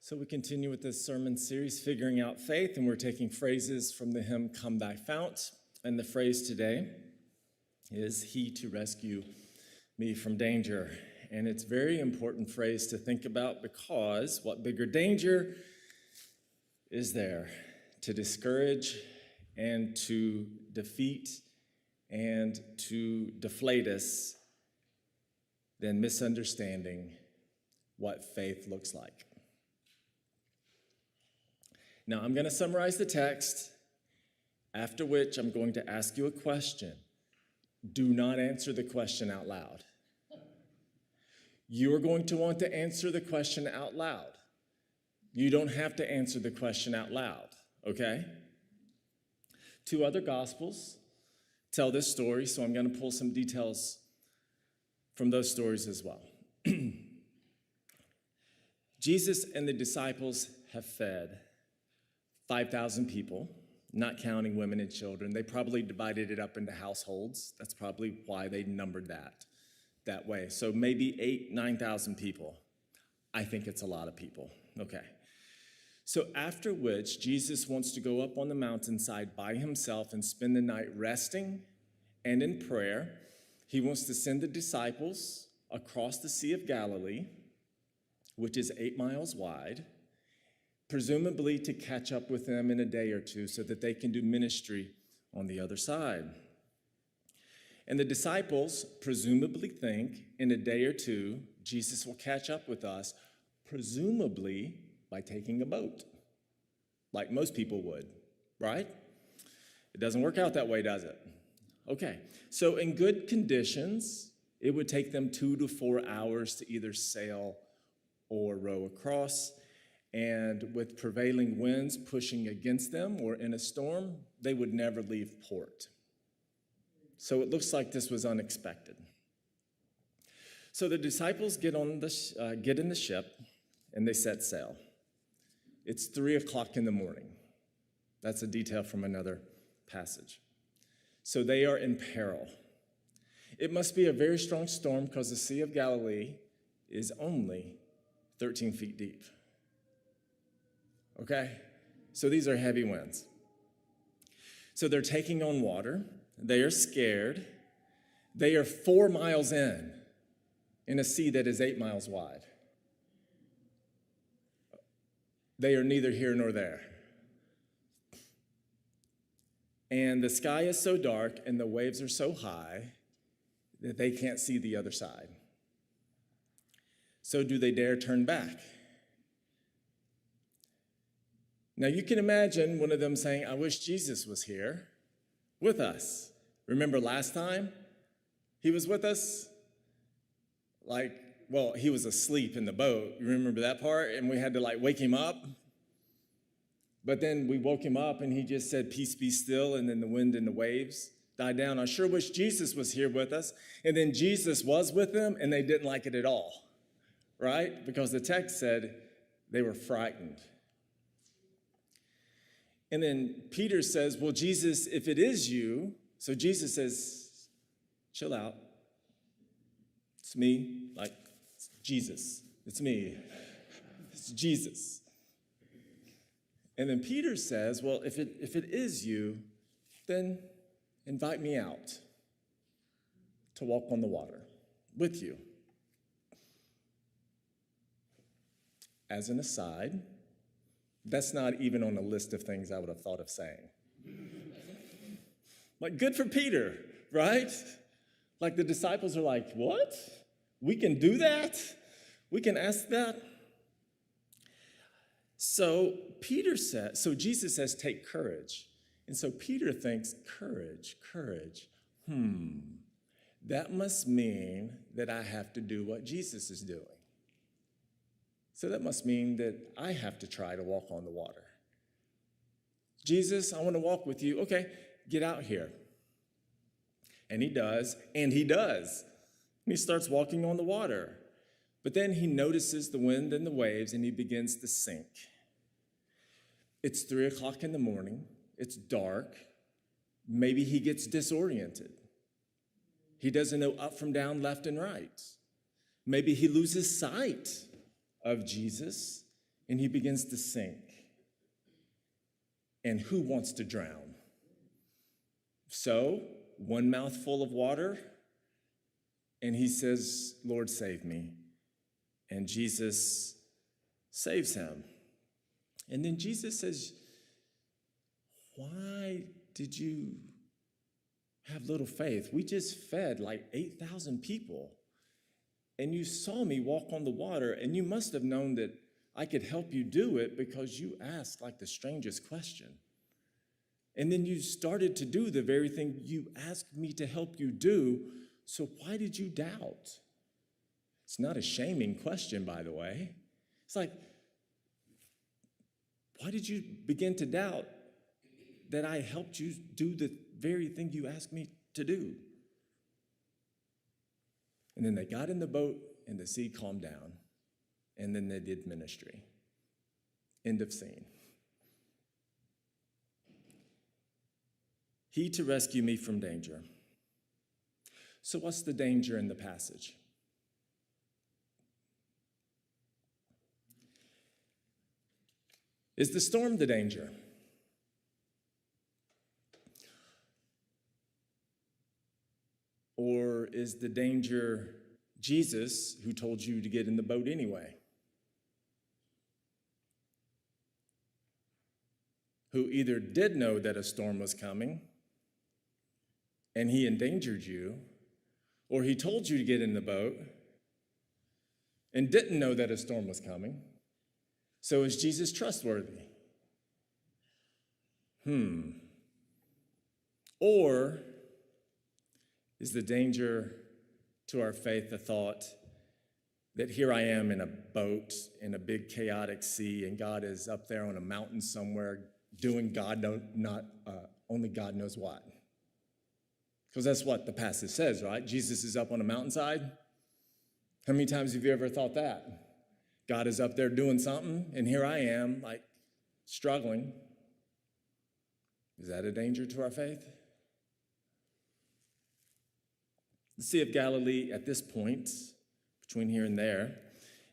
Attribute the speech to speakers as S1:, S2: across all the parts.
S1: So we continue with this sermon series, Figuring Out Faith, and we're taking phrases from the hymn, Come Thy Fount. And the phrase today is, He to rescue me from danger. And it's a very important phrase to think about because what bigger danger is there to discourage and to defeat and to deflate us than misunderstanding what faith looks like. Now, I'm going to summarize the text, after which I'm going to ask you a question. Do not answer the question out loud. You're going to want to answer the question out loud. You don't have to answer the question out loud, okay? Two other Gospels tell this story, so I'm going to pull some details from those stories as well. Jesus and the disciples have fed 5,000 people, not counting women and children. They probably divided it up into households. That's probably why they numbered that way. So maybe 8,000, 9,000 people. I think it's a lot of people. Okay. So after which, Jesus wants to go up on the mountainside by himself and spend the night resting and in prayer. He wants to send the disciples across the Sea of Galilee, which is 8 miles wide, presumably to catch up with them in a day or two so that they can do ministry on the other side. And the disciples presumably think in a day or two, Jesus will catch up with us, presumably by taking a boat, like most people would, right? It doesn't work out that way, does it? Okay, so in good conditions, it would take them 2 to 4 hours to either sail or row across. And with prevailing winds pushing against them or in a storm, they would never leave port. So it looks like this was unexpected. So the disciples get in the ship and they set sail. It's 3 o'clock in the morning. That's a detail from another passage. So they are in peril. It must be a very strong storm because the Sea of Galilee is only 13 feet deep. Okay? So these are heavy winds. So they're taking on water. They are scared. They are 4 miles in a sea that is 8 miles wide. They are neither here nor there. And the sky is so dark and the waves are so high that they can't see the other side. So do they dare turn back? Now, you can imagine one of them saying, I wish Jesus was here with us. Remember last time he was with us? He was asleep in the boat. You remember that part? And we had to wake him up. But then we woke him up and he just said, peace be still. And then the wind and the waves died down. I sure wish Jesus was here with us. And then Jesus was with them and they didn't like it at all, right? Because the text said they were frightened. And then Peter says, well, Jesus, if it is you, so Jesus says, chill out. It's me, it's Jesus. It's me. It's Jesus. And then Peter says, well, if it is you, then invite me out to walk on the water with you. As an aside, that's not even on the list of things I would have thought of saying. Good for Peter, right? The disciples are like, what? We can do that? We can ask that? So Jesus says, take courage. And so Peter thinks, courage. That must mean that I have to do what Jesus is doing. So that must mean that I have to try to walk on the water. Jesus, I want to walk with you. Okay, get out here. And he does. And he starts walking on the water. But then he notices the wind and the waves and he begins to sink. It's 3 o'clock in the morning. It's dark. Maybe he gets disoriented. He doesn't know up from down, left and right. Maybe he loses sight of Jesus and he begins to sink. And who wants to drown? So, one mouthful of water, and he says, Lord, save me. And Jesus saves him. And then Jesus says, why did you have little faith? We just fed like 8,000 people. And you saw me walk on the water, and you must have known that I could help you do it because you asked like the strangest question. And then you started to do the very thing you asked me to help you do. So why did you doubt? It's not a shaming question, by the way. It's like, why did you begin to doubt that I helped you do the very thing you asked me to do? And then they got in the boat and the sea calmed down. And then they did ministry. End of scene. He to rescue me from danger. So what's the danger in the passage? Is the storm the danger? Or is the danger Jesus, who told you to get in the boat anyway? Who either did know that a storm was coming and he endangered you, or he told you to get in the boat and didn't know that a storm was coming. So is Jesus trustworthy? Or is the danger to our faith the thought that here I am in a boat in a big chaotic sea, and God is up there on a mountain somewhere doing only God knows what? Because that's what the passage says, right? Jesus is up on a mountainside. How many times have you ever thought that? God is up there doing something, and here I am, like, struggling. Is that a danger to our faith? The Sea of Galilee at this point, between here and there,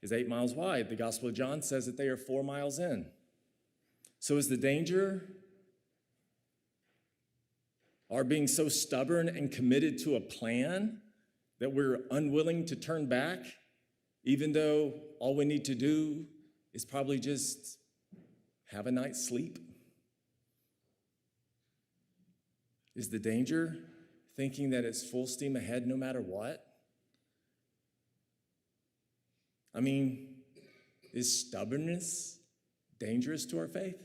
S1: is 8 miles wide. The Gospel of John says that they are 4 miles in. So is the danger our being so stubborn and committed to a plan that we're unwilling to turn back, even though all we need to do is probably just have a night's sleep? Is the danger thinking that it's full steam ahead no matter what? I mean, is stubbornness dangerous to our faith?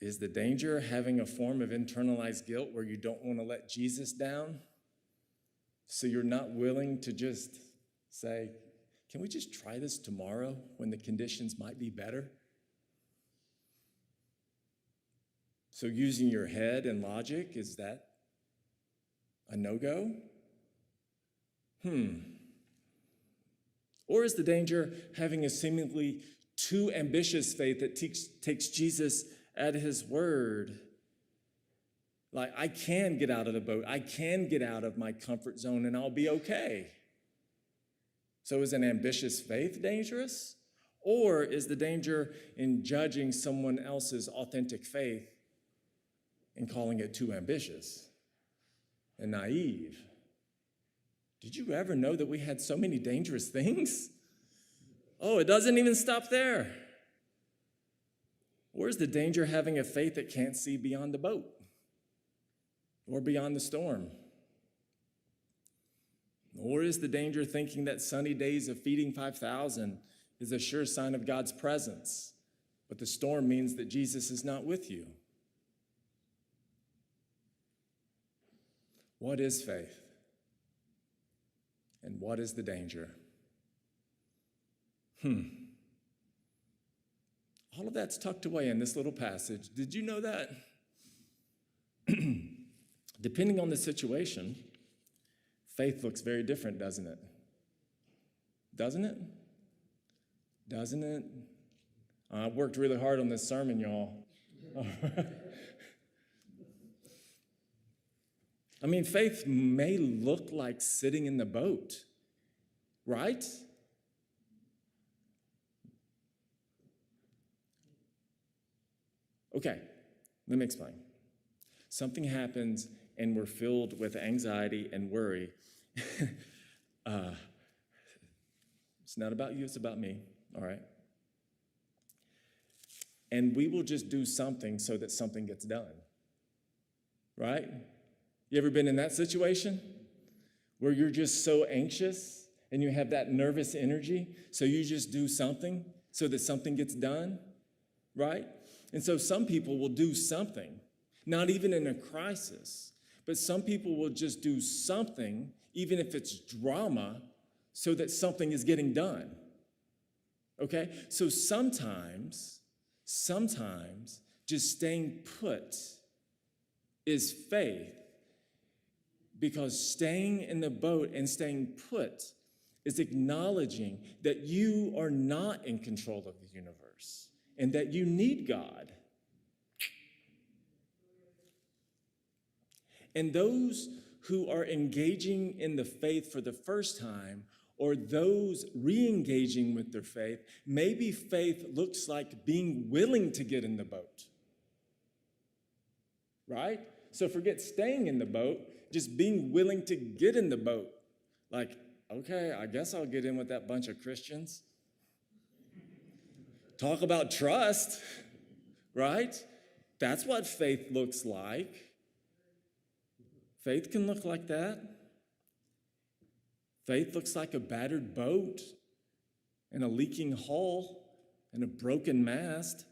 S1: Is the danger having a form of internalized guilt where you don't want to let Jesus down? So you're not willing to just say, can we just try this tomorrow when the conditions might be better? So using your head and logic, is that a no-go? Or is the danger having a seemingly too ambitious faith that takes Jesus at his word? Like, I can get out of the boat. I can get out of my comfort zone and I'll be okay. So is an ambitious faith dangerous? Or is the danger in judging someone else's authentic faith and calling it too ambitious and naive? Did you ever know that we had so many dangerous things? Oh, it doesn't even stop there. Or is the danger having a faith that can't see beyond the boat or beyond the storm? Or is the danger thinking that sunny days of feeding 5,000 is a sure sign of God's presence, but the storm means that Jesus is not with you? What is faith? And what is the danger? All of that's tucked away in this little passage. Did you know that? Depending on the situation, faith looks very different, doesn't it? Doesn't it? Doesn't it? I worked really hard on this sermon, y'all. I mean, faith may look like sitting in the boat right? Okay, let me explain. Something happens and we're filled with anxiety and worry. It's not about you, it's about me, all right? And we will just do something so that something gets done, right? You ever been in that situation where you're just so anxious and you have that nervous energy, so you just do something so that something gets done, right? And so some people will do something, not even in a crisis, but some people will just do something, even if it's drama, so that something is getting done, okay? So sometimes just staying put is faith, because staying in the boat and staying put is acknowledging that you are not in control of the universe and that you need God. And those who are engaging in the faith for the first time, or those re-engaging with their faith, maybe faith looks like being willing to get in the boat, right? So forget staying in the boat, just being willing to get in the boat. Like, okay, I guess I'll get in with that bunch of Christians. Talk about trust, right? That's what faith looks like. Faith can look like that. Faith looks like a battered boat and a leaking hull and a broken mast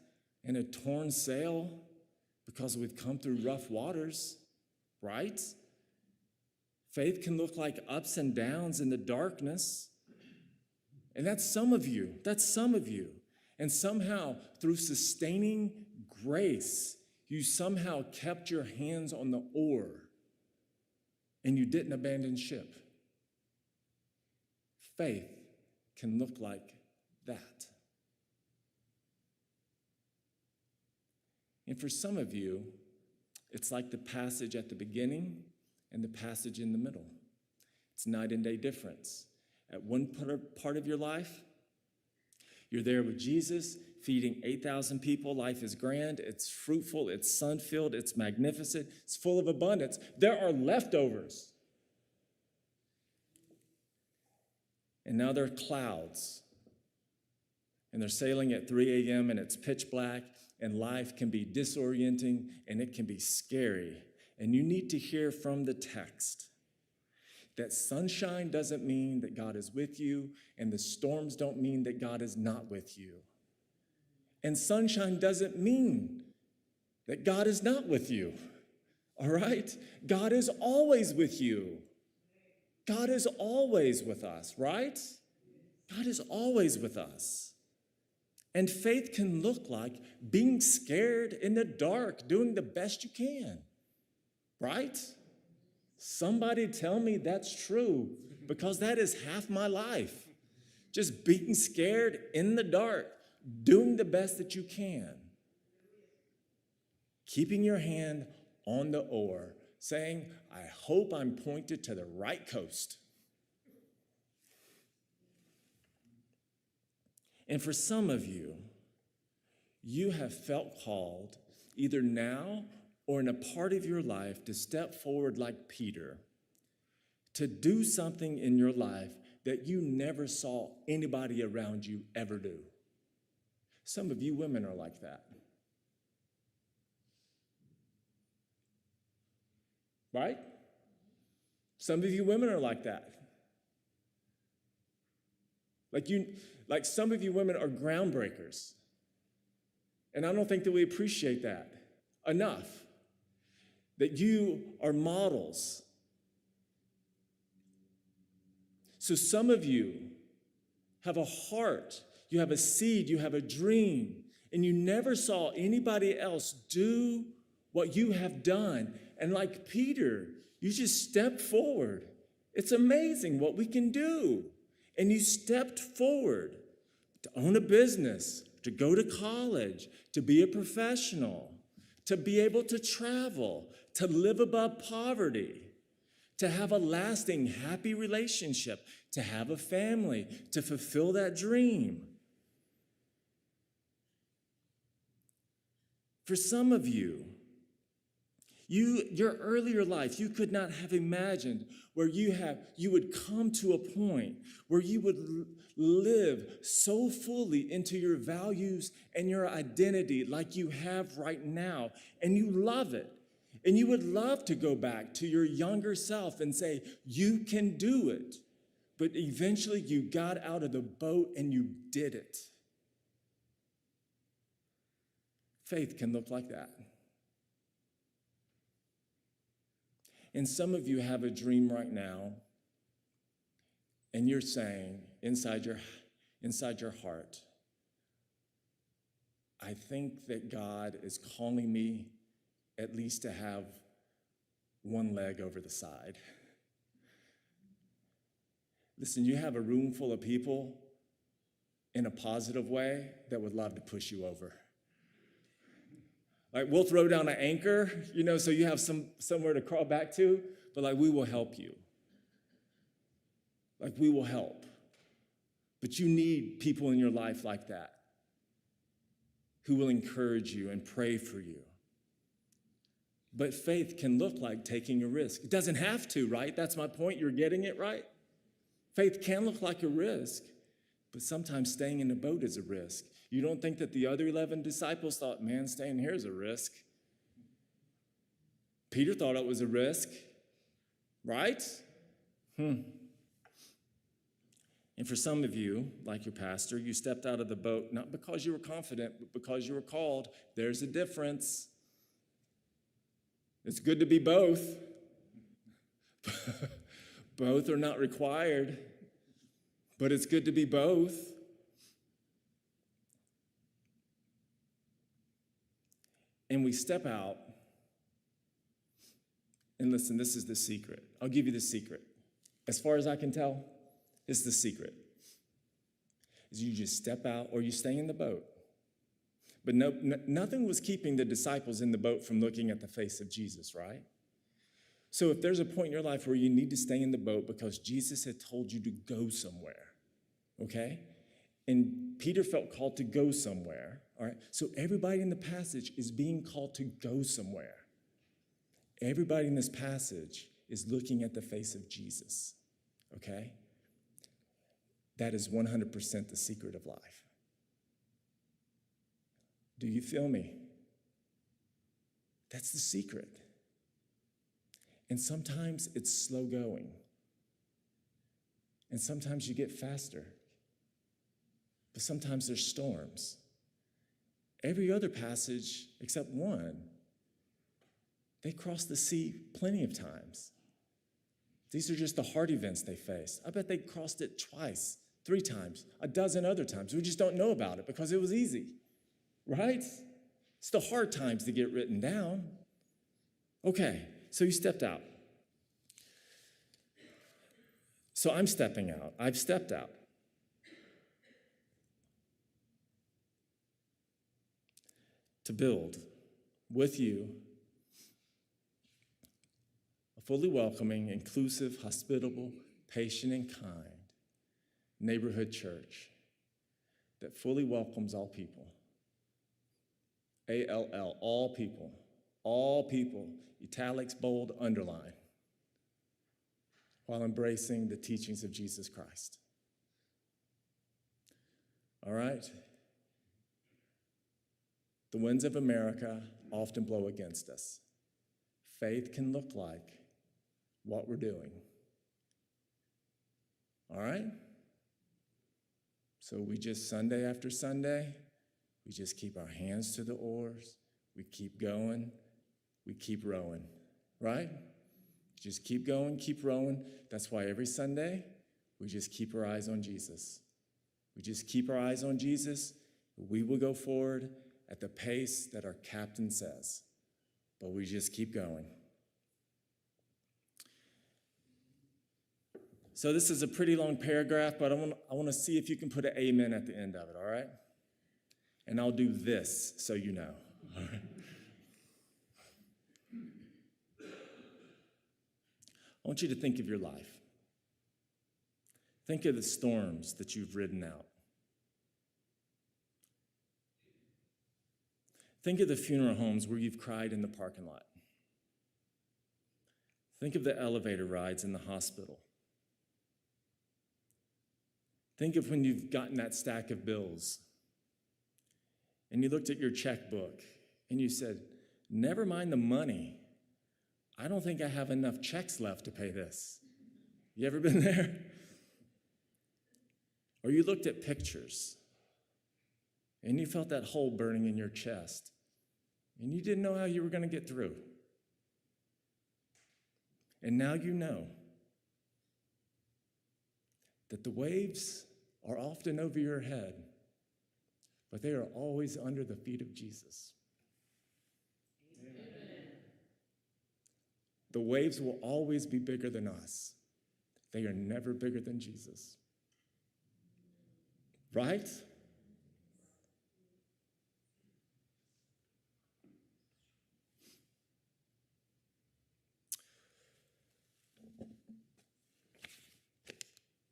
S1: and a torn sail because we've come through rough waters, right? Faith can look like ups and downs in the darkness. And that's some of you. That's some of you. And somehow, through sustaining grace, you somehow kept your hands on the oar and you didn't abandon ship. Faith can look like that. And for some of you, it's like the passage at the beginning and the passage in the middle. It's night and day difference. At one part of your life, you're there with Jesus, feeding 8,000 people. Life is grand, it's fruitful, it's sun-filled, it's magnificent, it's full of abundance. There are leftovers. And now there are clouds. And they're sailing at 3 a.m. and it's pitch black, and life can be disorienting and it can be scary. And you need to hear from the text that sunshine doesn't mean that God is with you, and the storms don't mean that God is not with you. And sunshine doesn't mean that God is not with you, all right? God is always with you. God is always with us, right? God is always with us. And faith can look like being scared in the dark, doing the best you can, right? Somebody tell me that's true, because that is half my life. Just being scared in the dark, doing the best that you can. Keeping your hand on the oar, saying, I hope I'm pointed to the right coast. And for some of you, you have felt called either now or in a part of your life to step forward like Peter, to do something in your life that you never saw anybody around you ever do. Some of you women are like that. Right? Some of you women are like that. Like some of you women are groundbreakers. And I don't think that we appreciate that enough. That you are models. So some of you have a heart, you have a seed, you have a dream, and you never saw anybody else do what you have done. And like Peter, you just stepped forward. It's amazing what we can do. And you stepped forward to own a business, to go to college, to be a professional, to be able to travel, to live above poverty, to have a lasting, happy relationship, to have a family, to fulfill that dream. For some of you, your earlier life, you could not have imagined where you would come to a point where you would live so fully into your values and your identity like you have right now, and you love it. And you would love to go back to your younger self and say, you can do it. But eventually you got out of the boat and you did it. Faith can look like that. And some of you have a dream right now, and you're saying inside your heart, I think that God is calling me at least to have one leg over the side. Listen, you have a room full of people in a positive way that would love to push you over. Like, we'll throw down an anchor, so you have somewhere to crawl back to, but we will help you. We will help. But you need people in your life like that who will encourage you and pray for you. But faith can look like taking a risk. It doesn't have to, right? That's my point. You're getting it right? Faith can look like a risk, but sometimes staying in the boat is a risk. You don't think that the other 11 disciples thought, man, staying here is a risk? Peter thought it was a risk, right? And for some of you, like your pastor, you stepped out of the boat not because you were confident, but because you were called. There's a difference. It's good to be both. Both are not required, but it's good to be both. And we step out, and listen, this is the secret. I'll give you the secret. As far as I can tell, it's the secret. Is you just step out or you stay in the boat. But nothing was keeping the disciples in the boat from looking at the face of Jesus, right? So if there's a point in your life where you need to stay in the boat because Jesus had told you to go somewhere, okay? And Peter felt called to go somewhere, all right? So everybody in the passage is being called to go somewhere. Everybody in this passage is looking at the face of Jesus, okay? That is 100% the secret of life. Do you feel me? That's the secret. And sometimes it's slow going. And sometimes you get faster. But sometimes there's storms. Every other passage, except one, they crossed the sea plenty of times. These are just the hard events they faced. I bet they crossed it twice, 3 times, a dozen other times. We just don't know about it because it was easy, right? It's the hard times that get written down. Okay, so you stepped out. So I'm stepping out. I've stepped out. To build with you a fully welcoming, inclusive, hospitable, patient, and kind neighborhood church that fully welcomes all people. A-L-L, all people, italics, bold, underline, while embracing the teachings of Jesus Christ. All right? The winds of America often blow against us. Faith can look like what we're doing. All right? So we just, Sunday after Sunday, we just keep our hands to the oars. We keep going. We keep rowing. Right? Just keep going, keep rowing. That's why every Sunday, we just keep our eyes on Jesus. We just keep our eyes on Jesus. We will go forward at the pace that our captain says, but we just keep going. So this is a pretty long paragraph, but I want to see if you can put an amen at the end of it, all right? And I'll do this so you know, all right? I want you to think of your life. Think of the storms that you've ridden out. Think of the funeral homes where you've cried in the parking lot. Think of the elevator rides in the hospital. Think of when you've gotten that stack of bills and you looked at your checkbook and you said, never mind the money. I don't think I have enough checks left to pay this. You ever been there? Or you looked at pictures and you felt that hole burning in your chest and you didn't know how you were going to get through. And now you know that the waves are often over your head, but they are always under the feet of Jesus. Amen. The waves will always be bigger than us. They are never bigger than Jesus. Right?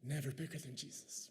S1: Never bigger than Jesus.